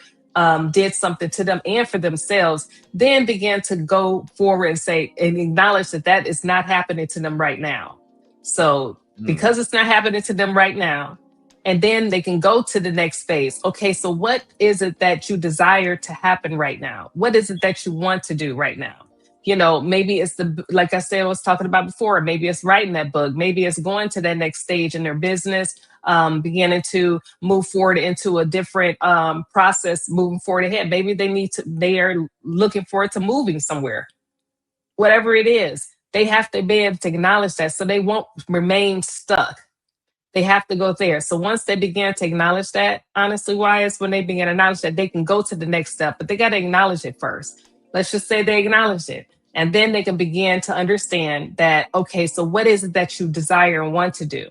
did something to them and for themselves, then begin to go forward and say and acknowledge that that is not happening to them right now. So because it's not happening to them right now, and then they can go to the next phase. Okay, so what is it that you desire to happen right now? What is it that you want to do right now? Maybe it's like I said, I was talking about before, maybe it's writing that book, maybe it's going to that next stage in their business, beginning to move forward into a different process, moving forward ahead. Maybe they are looking forward to moving somewhere. Whatever it is, they have to be able to acknowledge that so they won't remain stuck. They have to go there. So once they begin to acknowledge that, honestly, wise, when they begin to acknowledge that, they can go to the next step, but they got to acknowledge it first. Let's just say they acknowledge it. And then they can begin to understand that, okay, so what is it that you desire and want to do?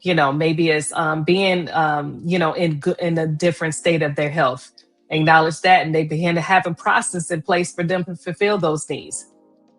Maybe it's being, in a different state of their health. Acknowledge that, and they begin to have a process in place for them to fulfill those needs.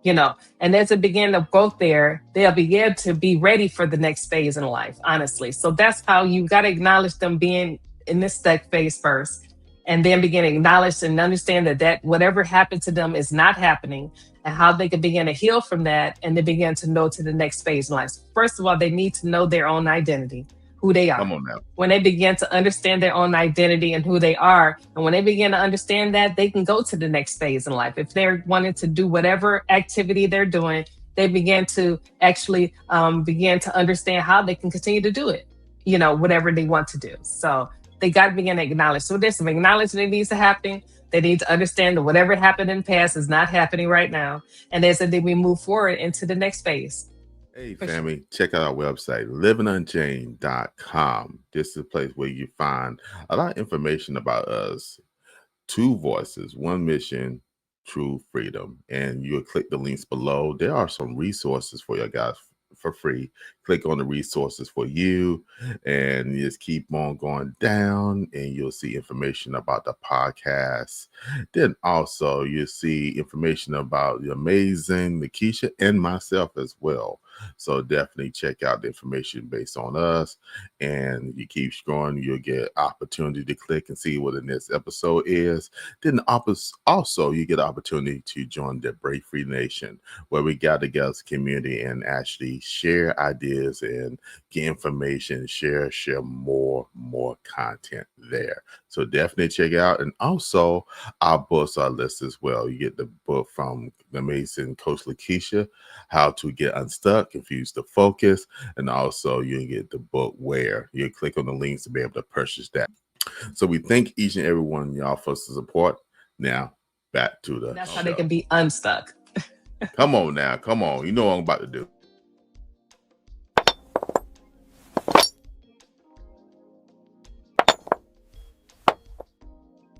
And as it begin to go there, they'll begin to be ready for the next phase in life, honestly. So that's how you got to acknowledge them being in this step phase first, and then begin to acknowledge and understand that whatever happened to them is not happening, and how they can begin to heal from that, and they begin to know to the next phase in life. First of all, they need to know their own identity, who they are. Come on now. When they begin to understand their own identity and who they are, and when they begin to understand that, they can go to the next phase in life. If they're wanting to do whatever activity they're doing, they begin to actually begin to understand how they can continue to do it, whatever they want to do. So they got to begin to acknowledge. So there's some acknowledgement that needs to happen. They need to understand that whatever happened in the past is not happening right now. And as we move forward into the next phase. Hey, family, check out our website, livingunchained.com. This is a place where you find a lot of information about us. Two voices, one mission, true freedom. And you'll click the links below. There are some resources for you guys for free. Click on the resources for you, and you just keep on going down, and you'll see information about the podcast. Then also you'll see information about the amazing Lekeisha and myself as well. So definitely check out the information based on us, and you keep scrolling, you'll get opportunity to click and see what the next episode is. Then also you get opportunity to join the Break Free Nation, where we gather together as a community and actually share ideas and get information, share more content there. So definitely check it out. And also our books are listed as well. You get the book from the amazing Coach Lekeisha, How to Get Unstuck, Confuse the Focus. And also you get the book Where. You click on the links to be able to purchase that. So we thank each and every one of y'all for the support. Now back to the That's show. how they can be unstuck. Come on now. Come on. You know what I'm about to do.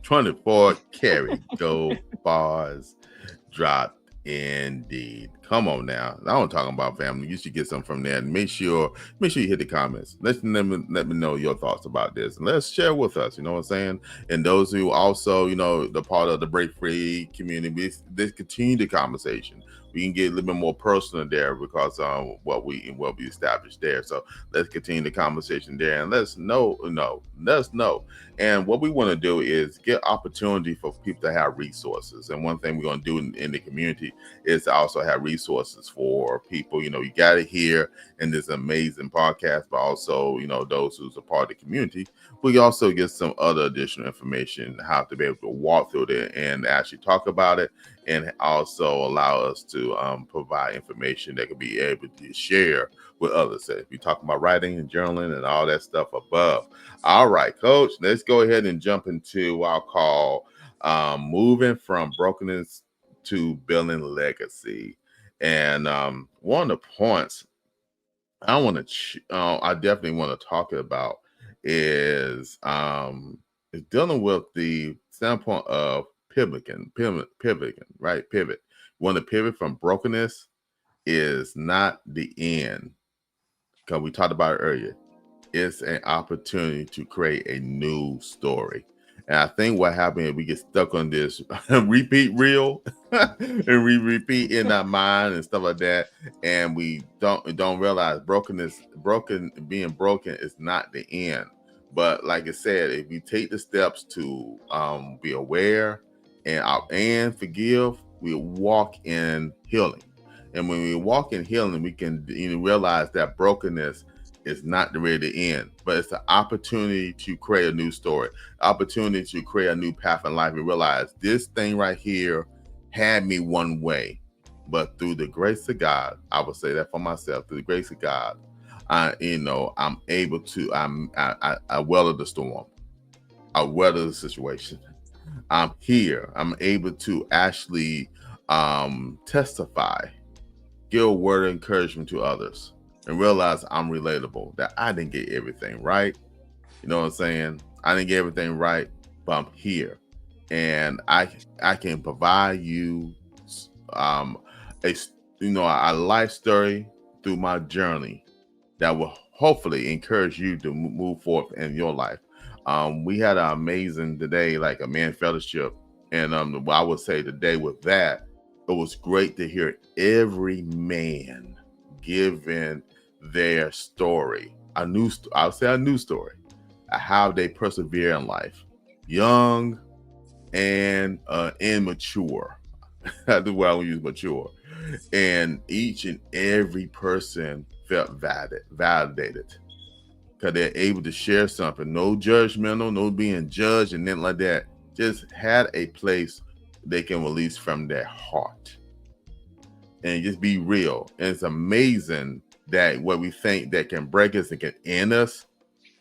24 karat gold bars dropped indeed. Come on now. I don't talk about family. You should get some from there. And make sure you hit the comments. Let me know your thoughts about this. And let's share with us, you know what I'm saying? And those who also, the part of the Break Free community, let's continue the conversation. We can get a little bit more personal there because what we established there. So let's continue the conversation there and let's know. And what we want to do is get opportunity for people to have resources. And one thing we're going to do in the community is to also have resources for people. You got to hear in this amazing podcast, but also, those who's a part of the community. We also get some other additional information, how to be able to walk through it and actually talk about it, and also allow us to provide information that can be able to share with others. So if you're talking about writing and journaling and all that stuff above. All right, Coach, let's go ahead and jump into what I'll call moving from brokenness to building legacy. And one of the points I definitely want to talk about is dealing with the standpoint of pivoting, right? Pivot. Want to pivot from brokenness is not the end, because we talked about it earlier. It's an opportunity to create a new story. And I think what happens is we get stuck on this repeat reel and we repeat in our mind and stuff like that. And we don't realize being broken is not the end. But like I said, if we take the steps to be aware and forgive, we walk in healing. And when we walk in healing, we can realize that brokenness is not really the end, but it's an opportunity to create a new story, opportunity to create a new path in life. And realize this thing right here had me one way, but through the grace of God, I would say that for myself, through the grace of God, I'm able to, I weather the storm, I weather the situation. I'm here. I'm able to actually testify, give a word of encouragement to others, and realize I'm relatable, that I didn't get everything right. You know what I'm saying? I didn't get everything right, but I'm here. And I can provide you a life story through my journey that will hopefully encourage you to move forward in your life. We had an amazing today, like a man fellowship. And I would say today with that, it was great to hear every man giving their story, I'll say a new story, how they persevere in life, young and immature. That's why I use mature. And each and every person felt validated because they're able to share something. No judgmental, no being judged and nothing like that. Just had a place they can release from their heart and just be real. And it's amazing that what we think that can break us and can end us,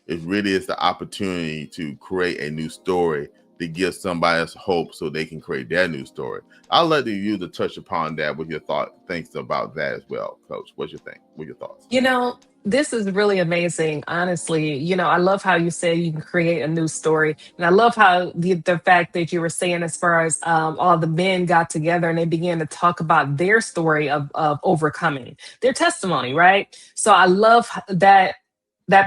it really is the opportunity to create a new story to give somebody else hope so they can create their new story. I'll let you to touch upon that with your thinks about that as well, Coach. What's your thoughts? This is really amazing, honestly. I love how you say you can create a new story. And I love how the fact that you were saying, as far as all the men got together and they began to talk about their story of overcoming, their testimony, right? So I love that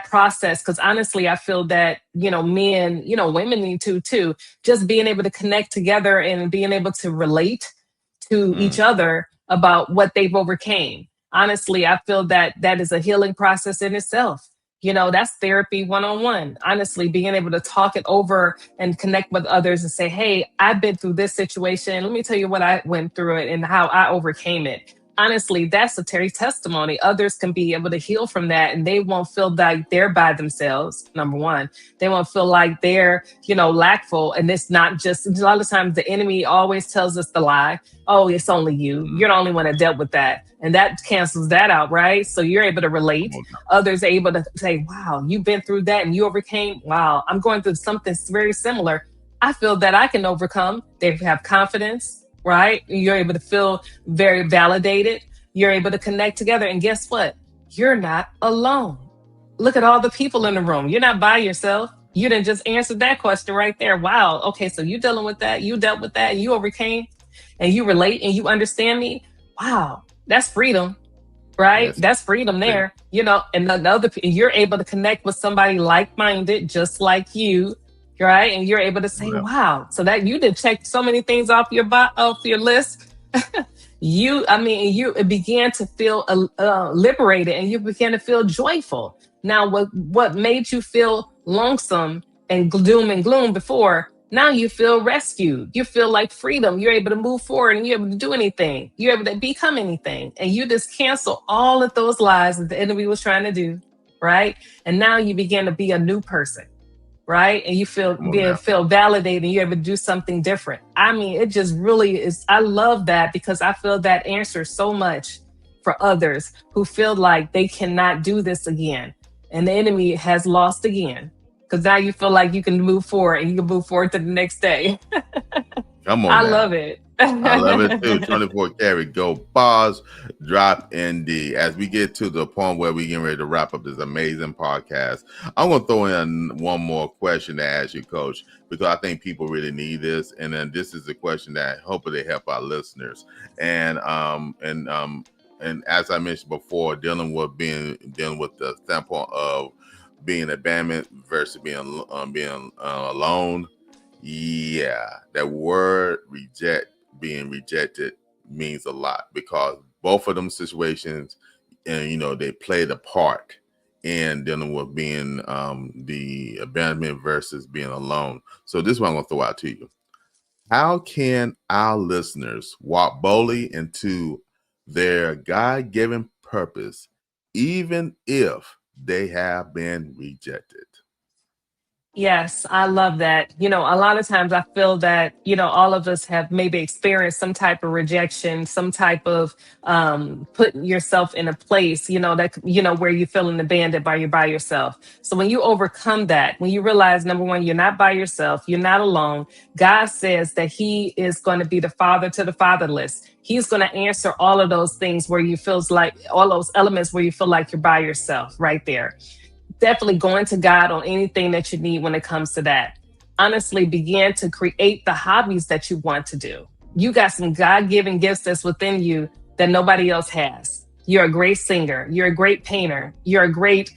process, because honestly I feel that men, women need to too, just being able to connect together and being able to relate to each other about what they've overcame. Honestly, I feel that that is a healing process in itself. That's therapy one-on-one. Honestly, being able to talk it over and connect with others and say, hey, I've been through this situation, let me tell you what I went through it and how I overcame it. Honestly, that's a Terry testimony. Others can be able to heal from that, and they won't feel like they're by themselves. Number one, they won't feel like they're, lackful. And it's not just, a lot of times the enemy always tells us the lie. Oh, it's only you. You're the only one that dealt with that. And that cancels that out, right? So you're able to relate. Others are able to say, wow, you've been through that and you overcame. Wow, I'm going through something very similar. I feel that I can overcome. They have confidence, right? You're able to feel very validated. You're able to connect together. And guess what? You're not alone. Look at all the people in the room. You're not by yourself. You didn't just answer that question right there. Wow. Okay, so you dealing with that. You dealt with that. And you overcame and you relate and you understand me. Wow. That's freedom, right? Yes. That's freedom Freedom. there, you know, and another, you're able to connect with somebody like-minded, just like you, right? And you're able to say, Well, wow, so that you did check so many things off off your list. I mean, you began to feel liberated, and you began to feel joyful. Now, what made you feel lonesome and doom and gloom before, now you feel rescued. You feel like freedom. You're able to move forward and you're able to do anything. You're able to become anything. And you just cancel all of those lies that the enemy was trying to do, right? And now you begin to be a new person, right? And you come on now. feel validated and you're able to do something different. I mean, it just really is. I love that because I feel that answers so much for others who feel like they cannot do this again. And the enemy has lost again. Because now you feel like you can move forward and you can move forward to the next day. Come on I now. love it. I love it too. 24 karat go pause, drop ND. As we get to the point where we getting ready to wrap up this amazing podcast, I'm gonna throw in one more question to ask you, Coach, because I think people really need this. And then this is a question that hopefully help our listeners. And as I mentioned before, dealing with the standpoint of being abandonment versus being alone. Yeah, that word being rejected means a lot because both of them situations, and they played a part in dealing with being the abandonment versus being alone. So this one I'm gonna throw out to you. How can our listeners walk boldly into their God-given purpose, even if they have been rejected? Yes, I love that. You know, a lot of times I feel that, you know, all of us have maybe experienced some type of rejection, some type of putting yourself in a place, you know, that, you know, where you're feeling abandoned by yourself. So when you overcome that, when you realize, number one, you're not by yourself, you're not alone, God says that He is going to be the father to the fatherless. He's going to answer all of those things where you feels like all those elements where you feel like you're by yourself right there. Definitely going to God on anything that you need when it comes to that. Honestly, begin to create the hobbies that you want to do. You got some God given gifts that's within you that nobody else has. You're a great singer. You're a great painter. You're a great,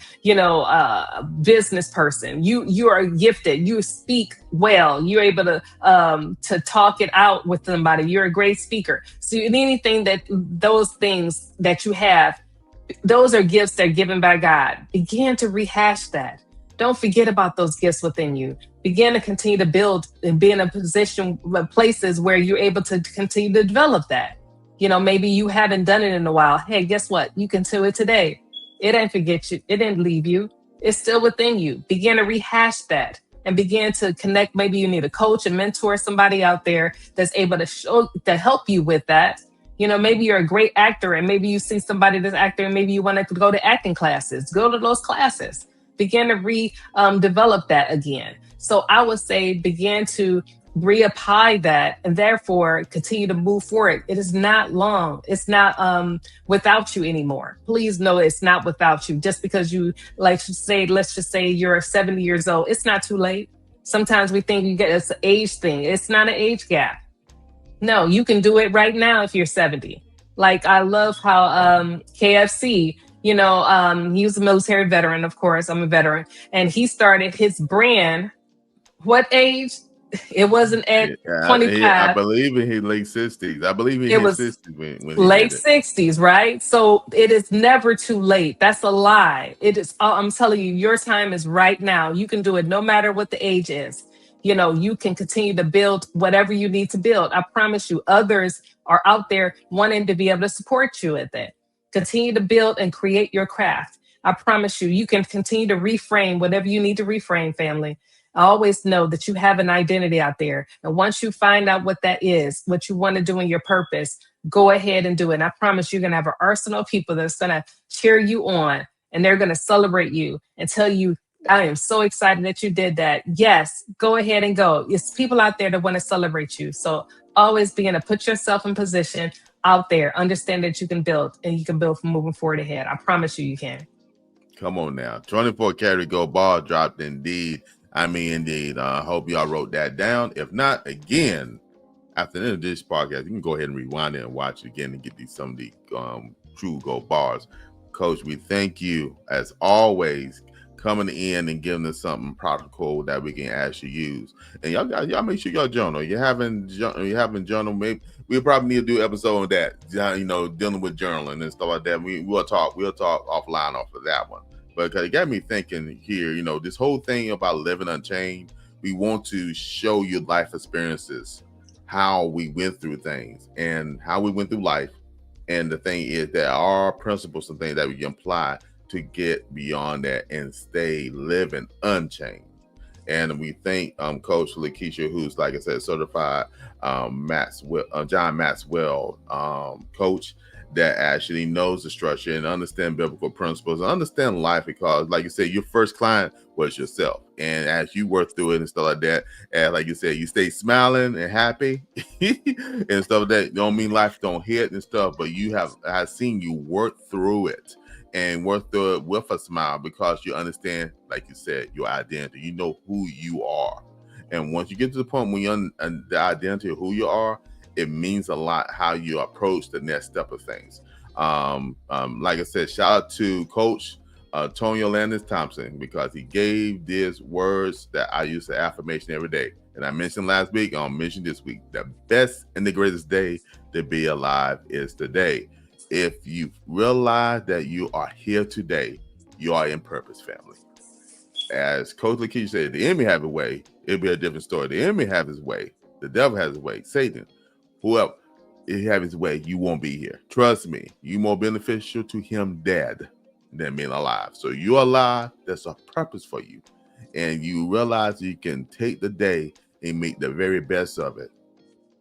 business person. You are gifted. You speak well. You're able to talk it out with somebody. You're a great speaker. So anything that those things that you have, those are gifts that are given by God. Begin to rehash that. Don't forget about those gifts within you. Begin to continue to build and be in a position, places where you're able to continue to develop that. You know, maybe you haven't done it in a while. Hey, guess what? You can do it today. It didn't forget you. It didn't leave you. It's still within you. Begin to rehash that and begin to connect. Maybe you need a coach, a mentor, somebody out there that's able to help you with that. You know, maybe you're a great actor and maybe you see somebody that's actor and maybe you want to go to acting classes. Go to those classes. Begin to develop that again. So I would say begin to reapply that and therefore continue to move forward. It is not long. It's not without you anymore. Please know it's not without you. Just because you, like say, let's just say you're 70 years old, it's not too late. Sometimes we think it's an age thing. It's not an age gap. No, you can do it right now if you're 70. Like I love how KFC, he was a military veteran, of course. I'm a veteran. And he started his brand. What age? It wasn't at I 25. believe in his late 60s. I believe he It hit was 60s when he late did it. 60s, right? So it is never too late. That's a lie. It is, I'm telling you, your time is right now. You can do it no matter what the age is. You know, you can continue to build whatever you need to build. I promise you, others are out there wanting to be able to support you at that. Continue to build and create your craft. I promise you, you can continue to reframe whatever you need to reframe, family. I always know that you have an identity out there. And once you find out what that is, what you want to do in your purpose, go ahead and do it. And I promise you're going to have an arsenal of people that's going to cheer you on and they're going to celebrate you and tell you, I am so excited that you did that. Yes, go ahead and go. It's people out there that want to celebrate you. So always begin to put yourself in position out there. Understand that you can build and you can build from moving forward ahead. I promise you, you can. Come on now. 24 karat gold ball dropped indeed. I mean, indeed. I hope y'all wrote that down. If not, again, after the end of this podcast, you can go ahead and rewind it and watch it again and get some of the true gold bars. Coach, we thank you as always coming in and giving us something practical that we can actually use. And y'all make sure y'all journal. You haven't journal. Maybe we'll probably need to do an episode on that. Dealing with journaling and stuff like that. We'll talk offline off of that one. But it got me thinking here. This whole thing about living unchained. We want to show you life experiences, how we went through things and how we went through life. And the thing is, there are principles and things that we can apply to get beyond that and stay living unchained. And we thank Coach Lekeisha, who's, like I said, certified John Maxwell coach that actually knows the structure and understand biblical principles and understand life, because, like you said, your first client was yourself. And as you work through it and stuff like that, and like you said, you stay smiling and happy and stuff like that. Don't mean life don't hit and stuff, but I've seen you work through it and work through it with a smile, because you understand, like you said, your identity. You know who you are. And once you get to the point when you're the identity of who you are, it means a lot how you approach the next step of things. Like I said, shout out to Coach Tony Landis Thompson, because he gave these words that I use as affirmation every day. And I mentioned last week, I'll mention this week: the best and the greatest day to be alive is today. If you realize that you are here today, you are in purpose, family. As Coach Lekeisha said, the enemy have a way, it'll be a different story. The enemy have his way, the devil has his way, Satan, whoever, if he have his way, you won't be here. Trust me, you more beneficial to him dead than being alive. So you're alive, there's a purpose for you. And you realize you can take the day and make the very best of it.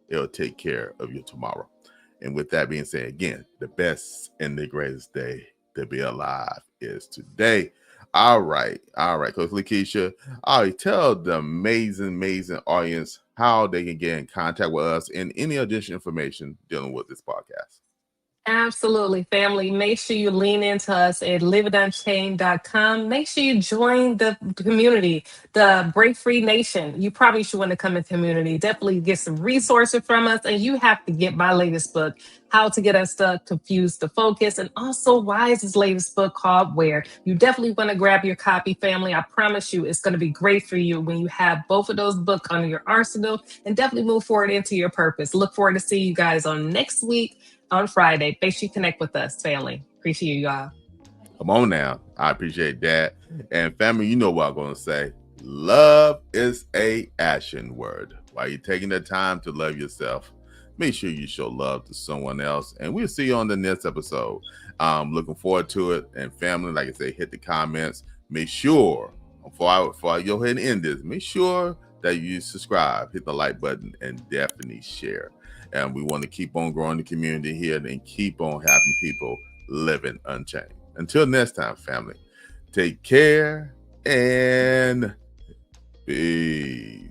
It'll take care of you tomorrow. And with that being said, again, the best and the greatest day to be alive is today. All right, Coach Lekeisha. All right, tell the amazing audience how they can get in contact with us and any additional information dealing with this podcast. Absolutely, family. Make sure you lean into us at liveunchained.com. Make sure you join the community, the Break Free Nation. You probably should want to come in community. Definitely get some resources from us. And you have to get my latest book, How to Get Unstuck, Confused to Focus. And also, why is this latest book called Where? You definitely want to grab your copy, family. I promise you, it's going to be great for you when you have both of those books under your arsenal, and definitely move forward into your purpose. Look forward to seeing you guys on next week on Friday. Make sure you connect with us, family. Appreciate you, y'all. Come on now. I appreciate that. And family, you know what I'm going to say. Love is a action word. While you're taking the time to love yourself, make sure you show love to someone else. And we'll see you on the next episode. Looking forward to it. And family, like I say, hit the comments. Make sure, before I go ahead and end this, make sure that you subscribe, hit the like button, and definitely share. And we want to keep on growing the community here and keep on having people living unchained. Until next time, family, take care and peace.